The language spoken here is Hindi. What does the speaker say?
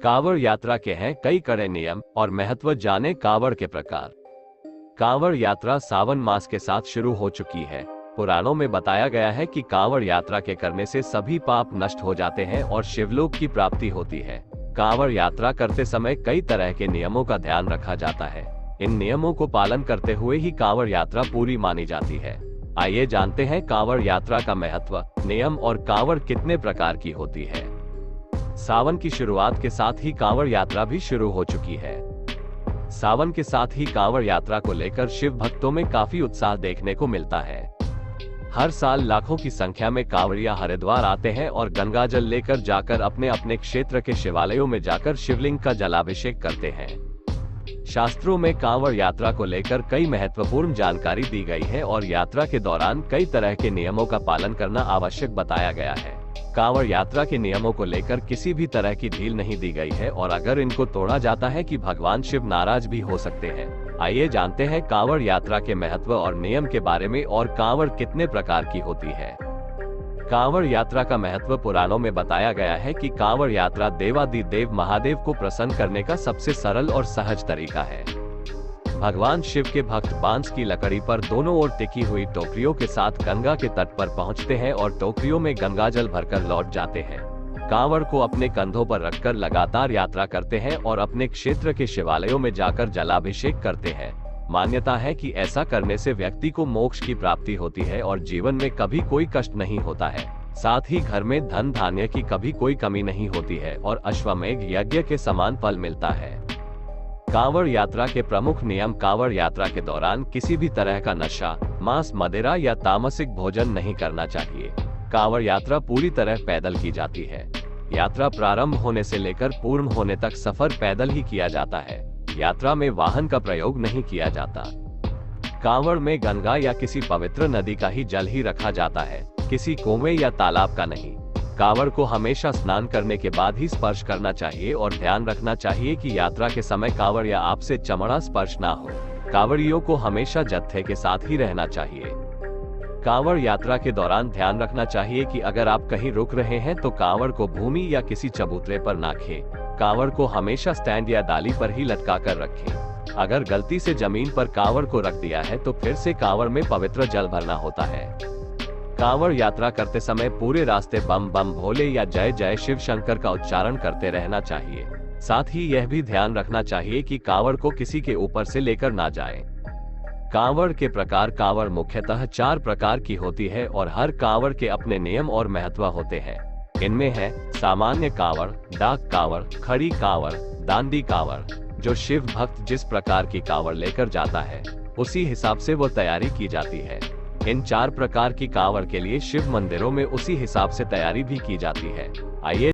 कांवड़ यात्रा के हैं कई कड़े नियम और महत्व, जाने कांवड़ के प्रकार। कांवड़ यात्रा सावन मास के साथ शुरू हो चुकी है। पुराणों में बताया गया है कि कांवड़ यात्रा के करने से सभी पाप नष्ट हो जाते हैं और शिवलोक की प्राप्ति होती है। कांवड़ यात्रा करते समय कई तरह के नियमों का ध्यान रखा जाता है। इन नियमों को पालन करते हुए ही कांवड़ यात्रा पूरी मानी जाती है। आइए जानते हैं कांवड़ यात्रा का महत्व, नियम और कांवड़ कितने प्रकार की होती है। सावन की शुरुआत के साथ ही कांवड़ यात्रा भी शुरू हो चुकी है। सावन के साथ ही कांवड़ यात्रा को लेकर शिव भक्तों में काफी उत्साह देखने को मिलता है। हर साल लाखों की संख्या में कांवड़िया हरिद्वार आते हैं और गंगाजल लेकर जाकर अपने अपने क्षेत्र के शिवालयों में जाकर शिवलिंग का जलाभिषेक करते हैं। शास्त्रों में कांवड़ यात्रा को लेकर कई महत्वपूर्ण जानकारी दी गई है और यात्रा के दौरान कई तरह के नियमों का पालन करना आवश्यक बताया गया है। कांवड़ यात्रा के नियमों को लेकर किसी भी तरह की ढील नहीं दी गई है और अगर इनको तोड़ा जाता है कि भगवान शिव नाराज भी हो सकते हैं। आइए जानते हैं कांवड़ यात्रा के महत्व और नियम के बारे में और कांवड़ कितने प्रकार की होती है। कांवड़ यात्रा का महत्व पुराणों में बताया गया है कि कांवड़ यात्रा देवादिदेव महादेव को प्रसन्न करने का सबसे सरल और सहज तरीका है। भगवान शिव के भक्त बांस की लकड़ी पर दोनों ओर टिकी हुई टोकरियों के साथ गंगा के तट पर पहुंचते हैं और टोकरियों में गंगाजल भरकर लौट जाते हैं। कांवड़ को अपने कंधों पर रखकर लगातार यात्रा करते हैं और अपने क्षेत्र के शिवालयों में जाकर जलाभिषेक करते हैं। मान्यता है कि ऐसा करने से व्यक्ति को मोक्ष की प्राप्ति होती है और जीवन में कभी कोई कष्ट नहीं होता है। साथ ही घर में धन धान्य की कभी कोई कमी नहीं होती है और अश्वमेध यज्ञ के समान फल मिलता है। कांवड़ यात्रा के प्रमुख नियम। कांवड़ यात्रा के दौरान किसी भी तरह का नशा, मांस, मदिरा या तामसिक भोजन नहीं करना चाहिए। कांवड़ यात्रा पूरी तरह पैदल की जाती है। यात्रा प्रारंभ होने से लेकर पूर्ण होने तक सफर पैदल ही किया जाता है। यात्रा में वाहन का प्रयोग नहीं किया जाता। कांवड़ में गंगा या किसी पवित्र नदी का ही जल ही रखा जाता है, किसी कुएं या तालाब का नहीं। कांवड़ को हमेशा स्नान करने के बाद ही स्पर्श करना चाहिए और ध्यान रखना चाहिए कि यात्रा के समय कांवड़ या आपसे चमड़ा स्पर्श ना हो। कांवड़ियों को हमेशा जत्थे के साथ ही रहना चाहिए। कांवड़ यात्रा के दौरान ध्यान रखना चाहिए कि अगर आप कहीं रुक रहे हैं तो कांवड़ को भूमि या किसी चबूतरे पर ना रखें। कांवड़ को हमेशा स्टैंड या डाली पर ही लटका कर रखें। अगर गलती से जमीन पर कांवड़ को रख दिया है तो फिर से कांवड़ में पवित्र जल भरना होता है। कांवड़ यात्रा करते समय पूरे रास्ते बम बम भोले या जय जय शिव शंकर का उच्चारण करते रहना चाहिए। साथ ही यह भी ध्यान रखना चाहिए कि कांवड़ को किसी के ऊपर से लेकर ना जाए। कांवड़ के प्रकार। कांवड़ मुख्यतः 4 प्रकार की होती है और हर कांवड़ के अपने नियम और महत्व होते हैं। इनमें है सामान्य कांवड़, डाक कांवड़, खड़ी कांवड़, दांडी कांवड़। जो शिव भक्त जिस प्रकार की कांवड़ लेकर जाता है उसी हिसाब से वो तैयारी की जाती है। इन 4 प्रकार की कांवड़ के लिए शिव मंदिरों में उसी हिसाब से तैयारी भी की जाती है। आइए